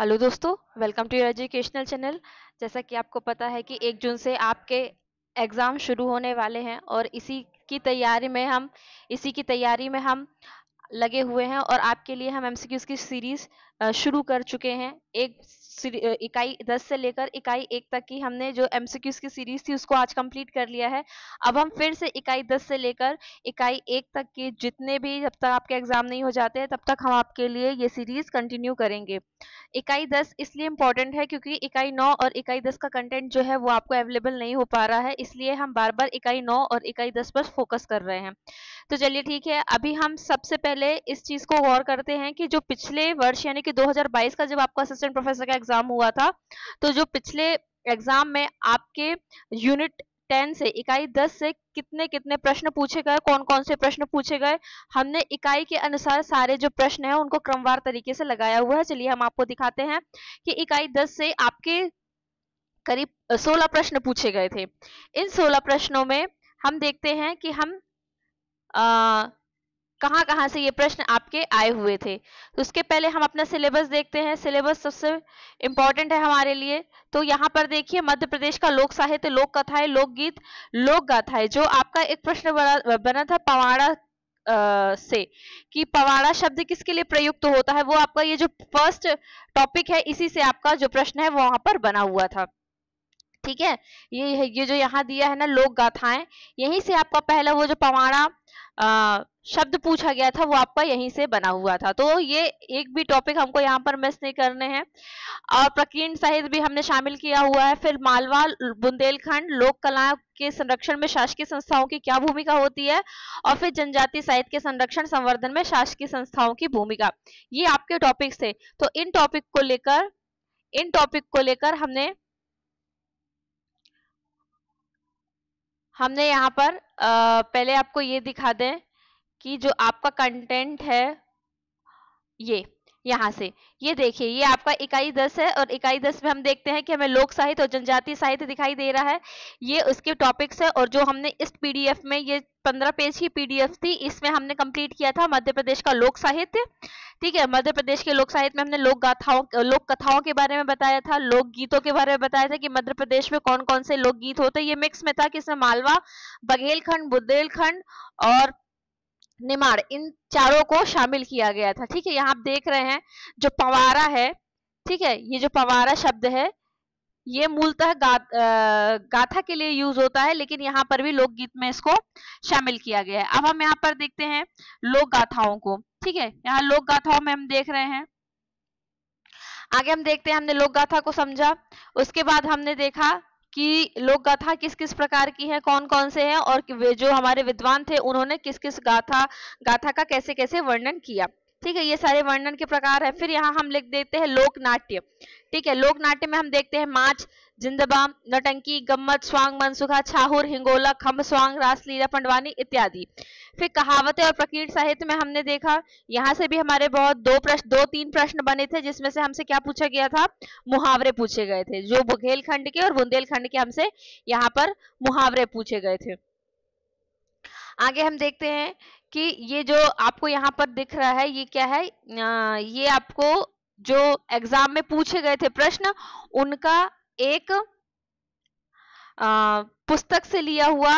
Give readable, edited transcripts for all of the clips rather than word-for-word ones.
Hello दोस्तों, welcome to your educational channel. जैसा कि आपको पता है कि 1 जून से आपके एग्ज़ाम शुरू होने वाले हैं और इसी की तैयारी में हम लगे हुए हैं और आपके लिए हम एमसीक्यूज़ की सीरीज़ शुरू कर चुके हैं। इकाई 10 से लेकर इकाई 1 तक की हमने जो एमसीक्यूज़ की सीरीज़ थी उसको आज कंप्लीट कर लिया है। अब हम फिर से इकाई 10 से लेकर इकाई 1 तक के जितने भी जब तक आपके एग्ज़ाम नहीं हो जाते हैं तब तक हम आपके लिए ये सीरीज़ कंटिन्यू करेंगे। इकाई 10 इसलिए इम्पोर्टेंट है क्योंकि इकाई 9 और इकाई 10 का कंटेंट जो है वो आपको अवेलेबल नहीं हो पा रहा है, इसलिए हम बार-बार इकाई 9 और इकाई 10 पर फोकस कर रहे हैं। तो चलिए ठीक है, अभी हम सबसे पहले इस चीज़ को गौर करते हैं कि जो पिछले वर्ष यानी कि 2022 का जब आपका असिस्टेंट प्रोफेसर का एग्ज़ाम हुआ था, तो जो पिछले एग्ज़ाम में आपके यूनिट 10 से इकाई 10 से कितने-कितने प्रश्न पूछे गए, कौन-कौन से प्रश्न पूछे गए, हमने इकाई के अनुसार सारे जो प्रश्न हैं उनको क्रमवार तरीके से लगाया हुआ है। चलिए हम आपको दिखाते हैं कि इकाई 10 से आपके करीब 16 प्रश्न पूछे गए थे। इन 16 प्रश्नों में हम देखते हैं कि हम कहाँ-कहाँ से ये प्रश्न आपके आए हुए थे। तो उसके पहले हम अपना सिलेबस देखते हैं। सिलेबस सबसे इम्पोर्टेंट है हमारे लिए। तो यहाँ पर देखिए मध्य प्रदेश का लोक साहित्य, लोक कथाएँ, लोकगीत, लोक गाथाएँ जो आपका एक प्रश्न बना था पवाड़ा से कि पवाड़ा शब्द किसके लिए प्रयुक्त होता है, वो आपका ये जो फर्स्ट टॉपिक है इसी से आपका जो प्रश्न है वो वहाँ पर बना हुआ था। ठीक है, ये जो यहाँ दिया है ना लोक गाथाएं, यहीं से आपका पहला वो जो पवाड़ा शब्द पूछा गया था वो आपका यहीं से बना हुआ था। तो ये एक भी टॉपिक हमको यहाँ पर मिस नहीं करने हैं। और प्रकीर्णन साहित्य भी हमने शामिल किया हुआ है। फिर मालवा बुंदेलखंड लोक कला के संरक्षण में शासकीय संस्थाओं की क्या भूमिका होती है, और फिर जनजातीय साहित्य के संरक्षण संवर्धन में शासकीय संस्थाओं की भूमिका, ये आपके टॉपिक्स थे। तो इन टॉपिक को लेकर हमने यहाँ पर पहले आपको ये दिखा दें कि जो आपका कंटेंट है ये यहाँ से, ये देखिए ये आपका इकाई 10 है और इकाई 10 में हम देखते हैं कि हमें लोक साहित्य और जनजातीय साहित्य दिखाई दे रहा है। ये उसके टॉपिक्स है और जो हमने इस पीडीएफ में, ये 15 पेज की पीडीएफ थी, इसमें हमने कंप्लीट किया था मध्य प्रदेश का लोक साहित्य। ठीक है, मध्य प्रदेश के लोक साहित्य में हमने लोक कथाओं के बारे में बताया था, लोक गीतों के बारे में बताया था कि मध्य प्रदेश में कौन कौन से लोक गीत होते हैं। ये मिक्स में था कि इसमें मालवा, बघेलखंड, बुंदेलखंड और निमाड़, इन चारों को शामिल किया गया था। ठीक है, यहाँ आप देख रहे हैं जो पवारा है, ठीक है, ये जो पवारा शब्द है ये मूलतः गाथा के लिए यूज होता है, लेकिन यहाँ पर भी लोकगीत में इसको शामिल किया गया है। अब हम यहाँ पर देखते हैं लोक गाथाओं को। ठीक है, यहाँ लोक गाथाओं में हम देख रहे हैं, आगे हम देखते हैं, हमने लोक गाथा को समझा, उसके बाद हमने देखा कि लोक गाथा किस किस प्रकार की है, कौन कौन से हैं, और वे जो हमारे विद्वान थे उन्होंने किस किस गाथा का कैसे कैसे वर्णन किया। ठीक है, ये सारे वर्णन के प्रकार है। फिर यहाँ हम लिख देते हैं लोक नाट्य। ठीक है, लोक नाट्य में हम देखते हैं माच, जिंदबा, नटंकी, गम्मत, स्वांग, मनसुखा, छाहुर, हिंगोला, खम्ब, स्वांग, रासलीला, पंडवानी इत्यादि। फिर कहावतें और प्रकीर्णन साहित्य में हमने देखा, यहाँ से भी हमारे बहुत दो तीन प्रश्न बने थे, जिसमें से हमसे क्या पूछा गया था, मुहावरे पूछे गए थे। जो बुंदेलखंड के और बुंदेलखंड के हमसे यहाँ पर मुहावरे पूछे गए थे। आगे हम देखते हैं कि ये जो आपको यहाँ पर दिख रहा है ये क्या है, ये आपको जो एग्जाम में पूछे गए थे प्रश्न उनका एक पुस्तक से लिया हुआ,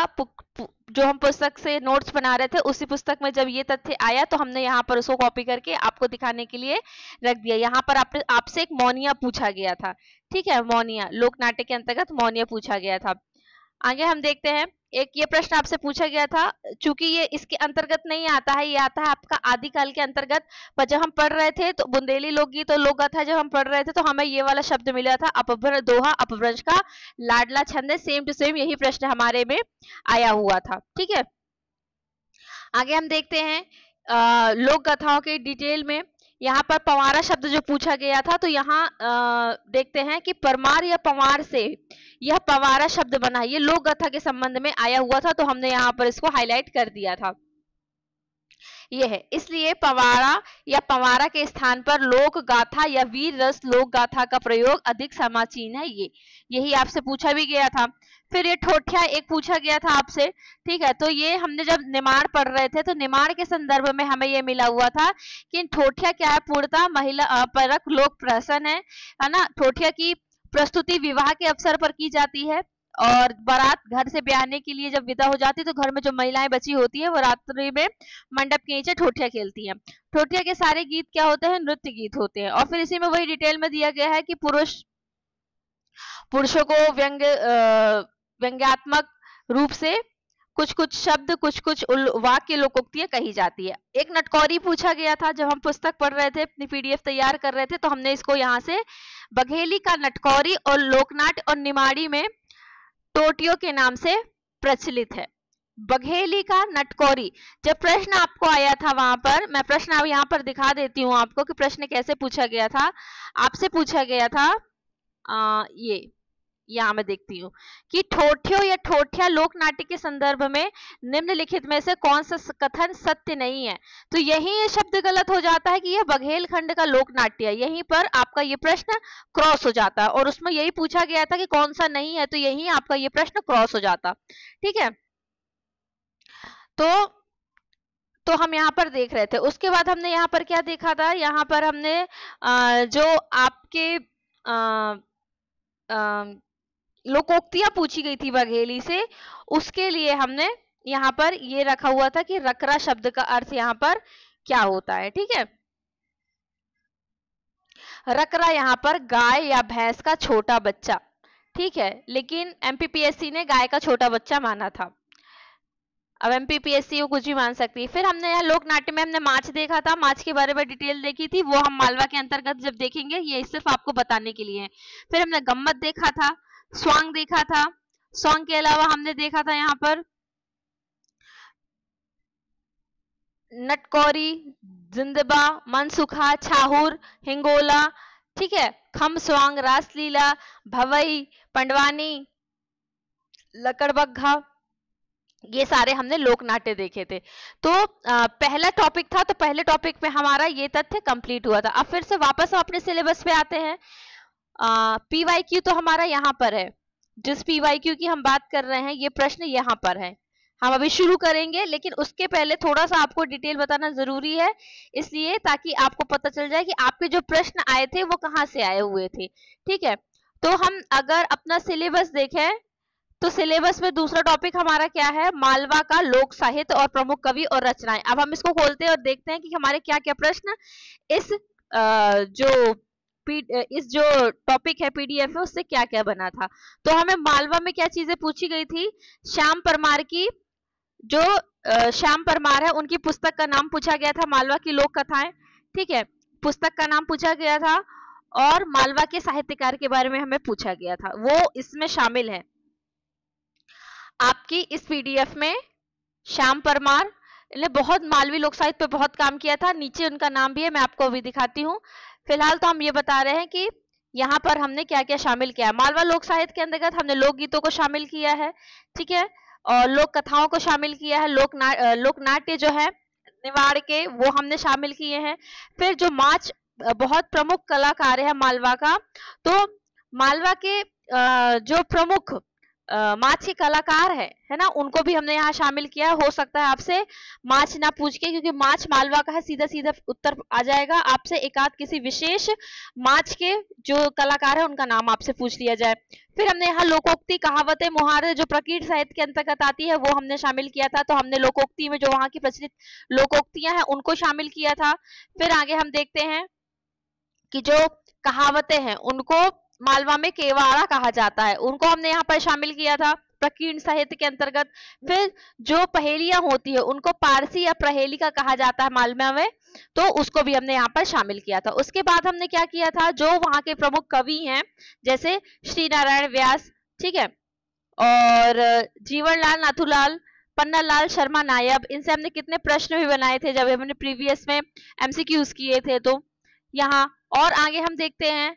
जो हम पुस्तक से नोट्स बना रहे थे उसी पुस्तक में जब ये तथ्य आया तो हमने यहाँ पर उसको कॉपी करके आपको दिखाने के लिए रख दिया। यहाँ पर आपसे एक मौनिया पूछा गया था। ठीक है, मौनिया लोक नाट्य के अंतर्गत मौनिया पूछा गया था। आगे हम देखते हैं, एक ये प्रश्न आपसे पूछा गया था, चूंकि ये इसके अंतर्गत नहीं आता है, ये आता है आपका आदिकाल के अंतर्गत, पर जब हम पढ़ रहे थे तो बुंदेली लोकगीत और लोक गाथा जब हम पढ़ रहे थे तो हमें ये वाला शब्द मिला था, अपभ्र दोहा अपभ्रंश का लाडला छंद है। सेम टू सेम यही प्रश्न हमारे में आया हुआ था। ठीक है, आगे हम देखते हैं लोक गाथाओं के डिटेल में। यहाँ पर पवारा शब्द जो पूछा गया था, तो यहाँ देखते हैं कि परमार या पवार से यह पवारा शब्द बना, ये लोक गाथा के संबंध में आया हुआ था, तो हमने यहाँ पर इसको हाईलाइट कर दिया था। ये है, इसलिए पवाड़ा या पवारा के स्थान पर लोक गाथा या वीर रस लोक गाथा का प्रयोग अधिक समाचीन है। ये यही आपसे पूछा भी गया था। फिर ये ठोठिया एक पूछा गया था आपसे, ठीक है। तो ये हमने जब निमाड़ पढ़ रहे थे तो निमाड़ के संदर्भ में हमें ये मिला हुआ था कि ठोठिया क्या है, पूर्णतः महिला परक लोक प्रहसन है ना। ठोठिया की प्रस्तुति विवाह के अवसर पर की जाती है और बारात घर से ब्याहने के लिए जब विदा हो जाती है तो घर में जो महिलाएं बची होती है वो रात्रि में मंडप के नीचे ठोठिया खेलती हैं। ठोठिया के सारे गीत क्या होते हैं, नृत्य गीत होते हैं। और फिर इसी में वही डिटेल में दिया गया है कि पुरुषों को व्यंग्यात्मक रूप से कुछ कुछ शब्द कुछ कुछ वाक्य लोकोक्तियां कही जाती है। एक नटकौरी पूछा गया था जब हम पुस्तक पढ़ रहे थे, अपनी पीडीएफ तैयार कर रहे थे, तो हमने इसको यहाँ से बघेली का नटकौरी और लोकनाट्य और निमाड़ी में टोटियों के नाम से प्रचलित है। बघेली का नटकौरी, जब प्रश्न आपको आया था वहां पर, मैं प्रश्न अब यहाँ पर दिखा देती हूँ आपको कि प्रश्न कैसे पूछा गया था। आपसे पूछा गया था ये यहाँ मैं देखती हूँ कि ठोठियो या ठोठिया लोक नाट्य के संदर्भ में निम्नलिखित में से कौन सा कथन सत्य नहीं है। तो यही ये शब्द गलत हो जाता है कि यह बघेल खंड का लोक नाट्य है। यहीं पर आपका ये प्रश्न क्रॉस हो जाता है और उसमें यही पूछा गया था कि कौन सा नहीं है, तो यही आपका ये प्रश्न क्रॉस हो जाता। ठीक है, तो हम यहाँ पर देख रहे थे। उसके बाद हमने यहाँ पर क्या देखा था, यहाँ पर हमने जो आपके लोकोक्तियां पूछी गई थी बघेली से, उसके लिए हमने यहाँ पर ये रखा हुआ था कि रकरा शब्द का अर्थ यहाँ पर क्या होता है। ठीक है, रकरा यहाँ पर गाय या भैंस का छोटा बच्चा, ठीक है, लेकिन एमपीपीएससी ने गाय का छोटा बच्चा माना था। अब एमपीपीएससी को कुछ भी मान सकती है। फिर हमने यहाँ लोक नाट्य में हमने माछ देखा था, माछ के बारे में डिटेल देखी थी, वो हम मालवा के अंतर्गत जब देखेंगे, ये सिर्फ आपको बताने के लिए है। फिर हमने गम्मत देखा था, स्वांग देखा था, स्वांग के अलावा हमने देखा था यहाँ पर नटकौरी, जिंदबा, मनसुखा, छाहुर, हिंगोला, ठीक है, खम स्वांग, रासलीला, भवई, पंडवानी, लकड़बग्घा, ये सारे हमने लोक नाट्य देखे थे। तो पहला टॉपिक था, तो पहले टॉपिक में हमारा ये तथ्य कंप्लीट हुआ था। अब फिर से वापस हम अपने सिलेबस पे आते हैं। पीवाईक्यू तो हमारा यहाँ पर है, जिस पीवाईक्यू की हम बात कर रहे हैं ये प्रश्न यहाँ पर है। हम अभी शुरू करेंगे, लेकिन उसके पहले थोड़ा सा आपको डिटेल बताना जरूरी है, इसलिए ताकि आपको पता चल जाए कि आपके जो प्रश्न आए थे वो कहाँ से आए हुए थे। ठीक है, तो हम अगर अपना सिलेबस देखें तो सिलेबस में दूसरा टॉपिक हमारा क्या है, मालवा का लोक साहित्य और प्रमुख कवि और रचनाएं। अब हम इसको खोलते हैं और देखते हैं कि हमारे क्या क्या प्रश्न इस जो टॉपिक है पीडीएफ में उससे क्या क्या बना था। तो हमें मालवा में क्या चीजें पूछी गई थी, श्याम परमार की जो श्याम परमार है उनकी पुस्तक का नाम पूछा गया था, मालवा की लोक कथाएं। ठीक है, पुस्तक का नाम पूछा गया था और मालवा के साहित्यकार के बारे में हमें पूछा गया था, वो इसमें शामिल है। आपकी इस पीडीएफ में श्याम परमार ने बहुत मालवी लोक साहित्य पे बहुत काम किया था, नीचे उनका नाम भी है, मैं आपको अभी दिखाती हूँ। फिलहाल तो हम ये बता रहे हैं कि यहाँ पर हमने क्या क्या शामिल किया है। मालवा लोक साहित्य के अंतर्गत हमने लोकगीतों को शामिल किया है, ठीक है, और लोक कथाओं को शामिल किया है, लोकनाट्य जो है निवाड़ के वो हमने शामिल किए हैं। फिर जो माच बहुत प्रमुख कलाकार है मालवा का, तो मालवा के जो प्रमुख माच के कलाकार है ना, उनको भी हमने यहाँ शामिल किया। हो सकता है आपसे माच ना पूछ के, क्योंकि माच मालवा का है, सीधा सीधा उत्तर आ जाएगा, आपसे एक आध किसी विशेष माच के जो कलाकार है उनका नाम आपसे पूछ लिया जाए। फिर हमने यहाँ लोकोक्ति, कहावतें, मुहावरे जो प्रकीर्त साहित्य के अंतर्गत आती है वो हमने शामिल किया था। तो हमने लोकोक्ति में जो वहां की प्रचलित लोकोक्तियां हैं उनको शामिल किया था। फिर आगे हम देखते हैं कि जो कहावतें हैं उनको मालवा में केवाड़ा कहा जाता है, उनको हमने यहाँ पर शामिल किया था प्रकीर्णन साहित्य के अंतर्गत। फिर जो पहेलियां होती है उनको पारसी या प्रहेलिका कहा जाता है मालवा में, तो उसको भी हमने यहाँ पर शामिल किया था। उसके बाद हमने क्या किया था, जो वहां के प्रमुख कवि हैं जैसे श्री नारायण व्यास, ठीक है, और जीवनलाल नाथूलाल, पन्नालाल शर्मा नायब, इनसे हमने कितने प्रश्न भी बनाए थे जब हमने प्रीवियस में एमसीक्यूज किए थे। तो यहाँ और आगे हम देखते हैं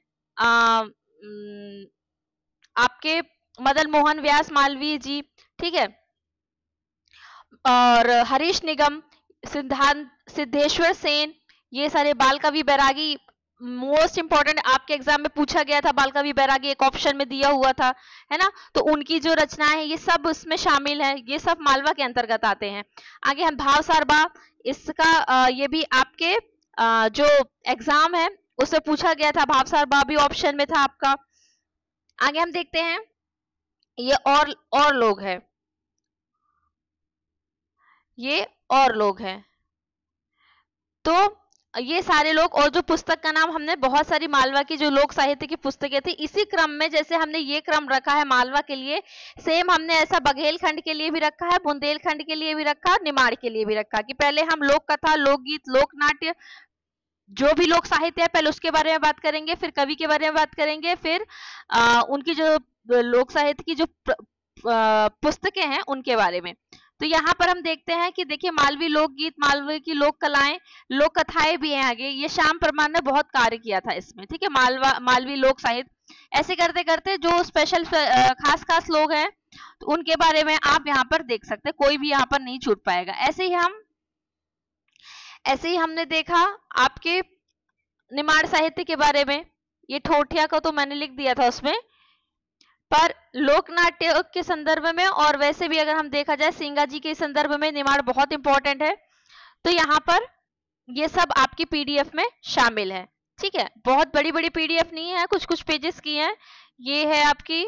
आपके मदन मोहन व्यास मालवीय जी, ठीक है, और हरीश निगम, सिद्धेश्वर सेन, ये सारे बाल कवि बैरागी, मोस्ट इंपॉर्टेंट आपके एग्जाम में पूछा गया था, बाल कवि बैरागी एक ऑप्शन में दिया हुआ था, है ना। तो उनकी जो रचनाएं हैं ये सब उसमें शामिल है, ये सब मालवा के अंतर्गत आते हैं। आगे हम भावसारबा, इसका ये भी आपके जो एग्जाम है उससे पूछा गया था, भावसारबा भी ऑप्शन में था आपका। आगे हम देखते हैं, ये और लोग हैं, ये और लोग हैं। तो ये सारे लोग, और जो पुस्तक का नाम हमने, बहुत सारी मालवा की जो लोक साहित्य की पुस्तकें थी, इसी क्रम में जैसे हमने ये क्रम रखा है मालवा के लिए, सेम हमने ऐसा बघेलखंड के लिए भी रखा है, बुंदेलखंड के लिए भी रखा, निमाड़ के लिए भी रखा, कि पहले हम लोक कथा, लोकगीत, लोकनाट्य, जो भी लोक साहित्य है पहले उसके बारे में बात करेंगे, फिर कवि के बारे में बात करेंगे, फिर उनकी जो लोक साहित्य की जो पुस्तकें हैं उनके बारे में। तो यहाँ पर हम देखते हैं कि देखिए, मालवी लोकगीत, मालवी की लोक कलाएं, लोक कथाएं भी हैं आगे, ये श्याम परमार ने बहुत कार्य किया था इसमें, ठीक है। मालवी लोक साहित्य, ऐसे करते करते जो स्पेशल खास खास लोग हैं तो उनके बारे में आप यहाँ पर देख सकते हैं, कोई भी यहाँ पर नहीं छूट पाएगा। ऐसे ही हमने देखा आपके निमाड़ साहित्य के बारे में, ये ठोठिया को तो मैंने लिख दिया था उसमें, पर लोकनाट्य के संदर्भ में और वैसे भी अगर हम देखा जाए सिंगा जी के संदर्भ में निमाड़ बहुत इंपॉर्टेंट है। तो यहाँ पर ये सब आपकी पीडीएफ में शामिल है, ठीक है। बहुत बड़ी बड़ी पीडीएफ नहीं है, कुछ कुछ पेजेस की है। ये है आपकी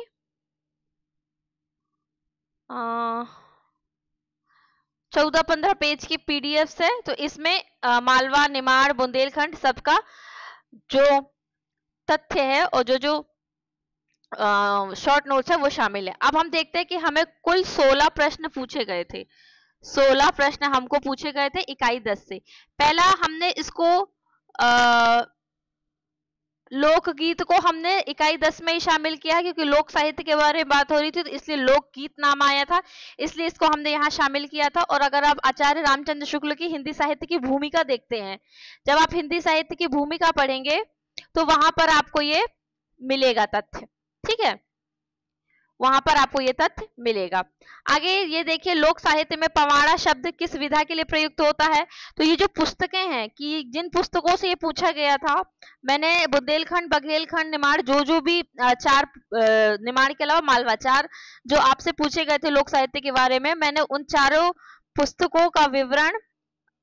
14-15 पेज की पीडीएफ है। तो इसमें मालवा, निमाड़, बुंदेलखंड सबका जो तथ्य है और जो शॉर्ट नोट्स है वो शामिल है। अब हम देखते हैं कि हमें कुल 16 प्रश्न पूछे गए थे, 16 प्रश्न हमको पूछे गए थे इकाई 10 से। पहला हमने इसको लोकगीत को हमने इकाई 10 में ही शामिल किया, क्योंकि लोक साहित्य के बारे में बात हो रही थी तो इसलिए लोकगीत नाम आया था, इसलिए इसको हमने यहाँ शामिल किया था। और अगर आप आचार्य रामचंद्र शुक्ल की हिंदी साहित्य की भूमिका देखते हैं, जब आप हिंदी साहित्य की भूमिका पढ़ेंगे तो वहां पर आपको ये मिलेगा तथ्य, ठीक है, वहां पर आपको ये तथ्य मिलेगा। आगे ये देखिए, लोक साहित्य में पवाड़ा शब्द किस विधा के लिए प्रयुक्त होता है। तो ये जो पुस्तकें हैं, कि जिन पुस्तकों से ये पूछा गया था, मैंने बुंदेलखंड, बघेलखंड, निमाड़, जो भी चार, निमाड़ के अलावा मालवा, चार जो आपसे पूछे गए थे लोक साहित्य के बारे में, मैंने उन चारों पुस्तकों का विवरण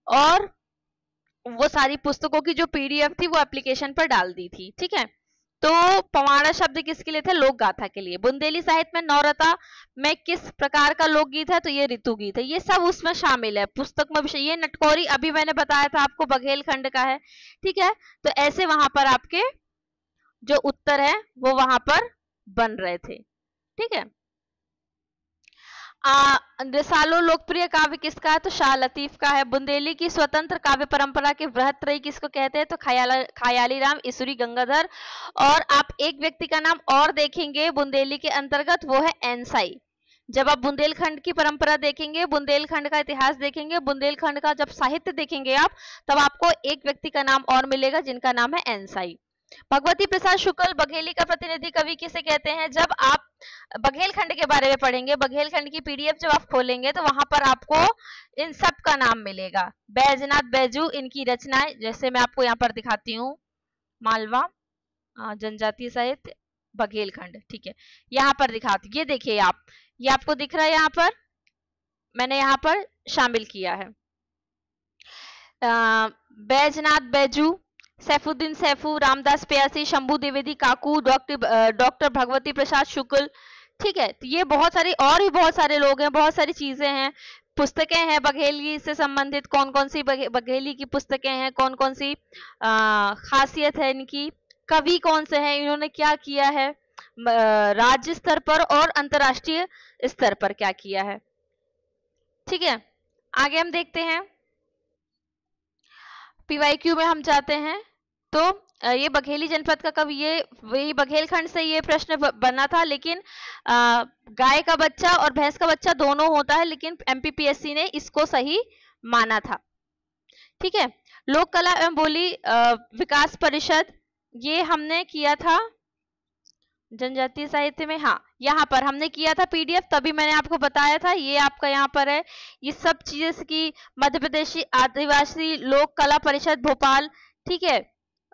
और वो सारी पुस्तकों की जो पीडीएफ थी वो एप्लीकेशन पर डाल दी थी, ठीक है। तो पवाड़ा शब्द किसके लिए थे? लोक गाथा के लिए। बुंदेली साहित्य में नौरता में किस प्रकार का लोकगीत है? तो ये ऋतु गीत है। ये सब उसमें शामिल है, पुस्तक में भी। ये नटकोरी अभी मैंने बताया था आपको, बघेलखंड का है, ठीक है। तो ऐसे वहां पर आपके जो उत्तर है वो वहां पर बन रहे थे, ठीक है। रसालो लोकप्रिय काव्य किसका है? तो शाह लतीफ का है। बुंदेली की स्वतंत्र काव्य परंपरा के वृहत्त्रयी किसको कहते हैं? तो खयाली राम, ईसुरी गंगाधर। और आप एक व्यक्ति का नाम और देखेंगे बुंदेली के अंतर्गत, वो है एनसाई। जब आप बुंदेलखंड की परंपरा देखेंगे, बुंदेलखंड का इतिहास देखेंगे, बुंदेलखंड का जब साहित्य देखेंगे आप, तब आपको एक व्यक्ति का नाम और मिलेगा जिनका नाम है एनसाई। भगवती प्रसाद शुक्ल बघेली का प्रतिनिधि कवि किसे कहते हैं? जब आप बघेलखंड के बारे में पढ़ेंगे, बघेलखंड की पीडीएफ जब आप खोलेंगे तो वहां पर आपको इन सब का नाम मिलेगा। बैजनाथ बैजू, इनकी रचनाएं, जैसे मैं आपको यहाँ पर दिखाती हूँ, मालवा जनजातीय साहित्य बघेलखंड, ठीक है, यहाँ पर दिखाती, ये देखिए आप, ये आपको दिख रहा है, यहाँ पर मैंने यहाँ पर शामिल किया है। बैजनाथ बैजू, सैफुद्दीन सैफू, रामदास प्यासी, शंभू द्विवेदी काकू, डॉक्टर भगवती प्रसाद शुक्ल, ठीक है। तो ये बहुत सारी, और भी बहुत सारे लोग हैं, बहुत सारी चीजें हैं, पुस्तकें हैं बघेली से संबंधित, कौन कौन सी बघेली की पुस्तकें हैं, कौन कौन सी खासियत है इनकी, कवि कौन से हैं, इन्होंने क्या किया है, राज्य स्तर पर और अंतरराष्ट्रीय स्तर पर क्या किया है, ठीक है। आगे हम देखते हैं, पीवाईक्यू में हम जाते हैं। तो ये बघेली जनपद का कवि, ये वही बघेलखंड से ये प्रश्न बना था, लेकिन गाय का बच्चा और भैंस का बच्चा दोनों होता है, लेकिन एमपीपीएससी ने इसको सही माना था, ठीक है। लोक कला एवं बोली विकास परिषद, ये हमने किया था जनजातीय साहित्य में, हाँ, यहाँ पर हमने किया था पीडीएफ, तभी मैंने आपको बताया था। ये आपका यहाँ पर है, ये सब चीजें की मध्य प्रदेश आदिवासी लोक कला परिषद भोपाल, ठीक है।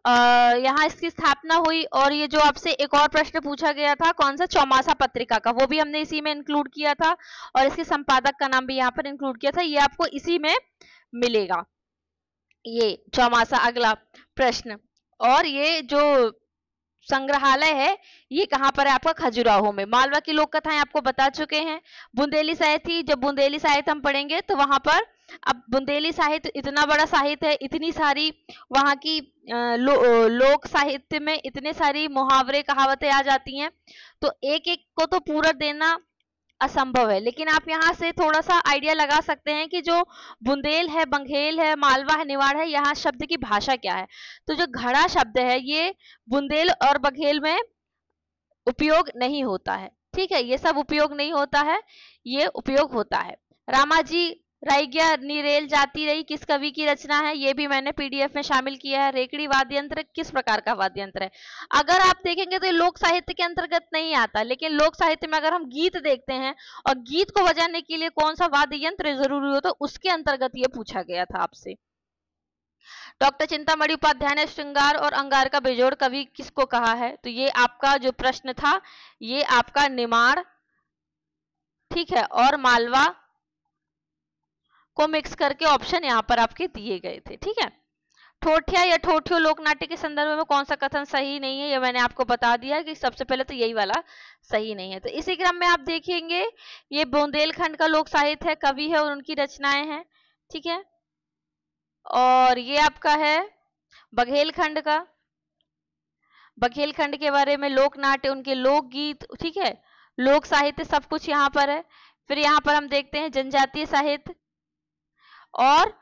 यहाँ इसकी स्थापना हुई। और ये जो आपसे एक और प्रश्न पूछा गया था कौन सा, चौमासा पत्रिका का, वो भी हमने इसी में इंक्लूड किया था और इसके संपादक का नाम भी यहाँ पर इंक्लूड किया था। ये आपको इसी में मिलेगा, ये चौमासा। अगला प्रश्न, और ये जो संग्रहालय है ये कहाँ पर है आपका, खजुराहो में। मालवा की लोक कथाएं आपको बता चुके हैं। बुंदेली साहित्य, जब बुंदेली साहित्य हम पढ़ेंगे तो वहां पर, अब बुंदेली साहित्य इतना बड़ा साहित्य है, इतनी सारी वहां की लोक साहित्य में इतने सारी मुहावरे कहावतें आ जाती हैं, तो एक एक को तो पूरा देना असंभव है। लेकिन आप यहाँ से थोड़ा सा आइडिया लगा सकते हैं कि जो बुंदेल है, बंघेल है, मालवा है, निवाड़ है, यहाँ शब्द की भाषा क्या है। तो जो घड़ा शब्द है ये बुंदेल और बघेल में उपयोग नहीं होता है, ठीक है। ये सब उपयोग नहीं होता है, ये उपयोग होता है। रामाजी राइग्या नीरेल जाती रही किस कवि की रचना है, ये भी मैंने पीडीएफ में शामिल किया है। रेकड़ी वाद्य यंत्र किस प्रकार का वाद्य यंत्र है। अगर आप देखेंगे तो ये लोक साहित्य के अंतर्गत नहीं आता, लेकिन लोक साहित्य में अगर हम गीत देखते हैं और गीत को बजाने के लिए कौन सा वाद्य यंत्र जरूरी हो, तो उसके अंतर्गत ये पूछा गया था आपसे। डॉक्टर चिंतामणि उपाध्याय ने श्रृंगार और अंगार का बेजोड़ कवि किसको कहा है, तो ये आपका जो प्रश्न था ये आपका निमाड़, ठीक है, और मालवा को मिक्स करके ऑप्शन यहाँ पर आपके दिए गए थे, ठीक है। ठोठिया या ठोठियो लोक नाट्य के संदर्भ में कौन सा कथन सही नहीं है, ये मैंने आपको बता दिया कि सबसे पहले तो यही वाला सही नहीं है। तो इसी क्रम में आप देखेंगे ये बुंदेलखंड का लोक साहित्य है, कवि है और उनकी रचनाएं हैं, ठीक है। और ये आपका है बघेलखंड का, बघेलखंड के बारे में लोक नाट्य, उनके लोकगीत, ठीक है, लोक साहित्य सब कुछ यहाँ पर है। फिर यहाँ पर हम देखते हैं जनजातीय साहित्य और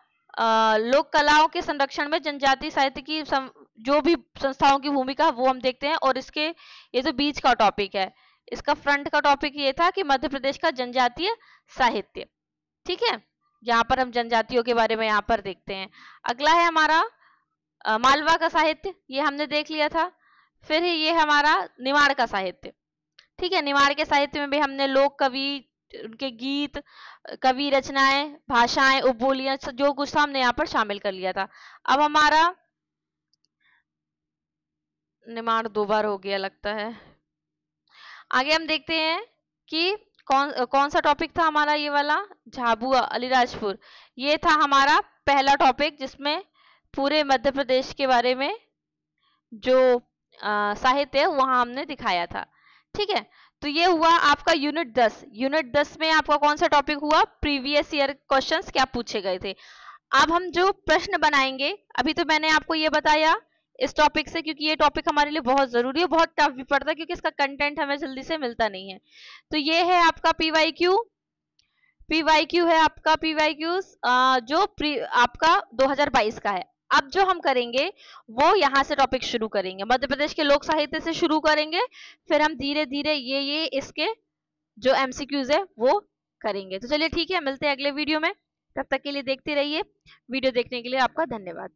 लोक कलाओं के संरक्षण में जनजातीय साहित्य की जो भी संस्थाओं की भूमिका वो हम देखते हैं। और इसके ये जो बीच का टॉपिक है, इसका फ्रंट का टॉपिक ये था कि मध्य प्रदेश का जनजातीय साहित्य, ठीक है। यहाँ पर हम जनजातियों के बारे में यहाँ पर देखते हैं। अगला है हमारा मालवा का साहित्य, ये हमने देख लिया था। फिर ये हमारा निमाड़ का साहित्य, ठीक है। निमाड़ के साहित्य में भी हमने लोक कवि, उनके गीत, कवि रचनाएं, भाषाएं, उपबोलियां, जो कुछ था हमने यहाँ पर शामिल कर लिया था। अब हमारा निमाड़ 2 बार हो गया लगता है। आगे हम देखते हैं कि कौन सा टॉपिक था हमारा, ये वाला झाबुआ अलीराजपुर। ये था हमारा पहला टॉपिक जिसमें पूरे मध्य प्रदेश के बारे में जो साहित्य है वहां हमने दिखाया था, ठीक है। तो ये हुआ आपका यूनिट 10। यूनिट 10 में आपका कौन सा टॉपिक हुआ, प्रीवियस ईयर क्वेश्चंस क्या पूछे गए थे। अब हम जो प्रश्न बनाएंगे, अभी तो मैंने आपको ये बताया इस टॉपिक से, क्योंकि ये टॉपिक हमारे लिए बहुत जरूरी है, बहुत टफ भी पड़ता है क्योंकि इसका कंटेंट हमें जल्दी से मिलता नहीं है। तो ये है आपका पीवाईक्यू, पीवाईक्यू है आपका पीवाईक्यू जो आपका 2022 का है। अब जो हम करेंगे वो यहाँ से टॉपिक शुरू करेंगे, मध्य प्रदेश के लोक साहित्य से शुरू करेंगे, फिर हम धीरे धीरे ये इसके जो एमसीक्यूज है वो करेंगे। तो चलिए ठीक है, मिलते हैं अगले वीडियो में, तब तक के लिए देखते रहिए। वीडियो देखने के लिए आपका धन्यवाद।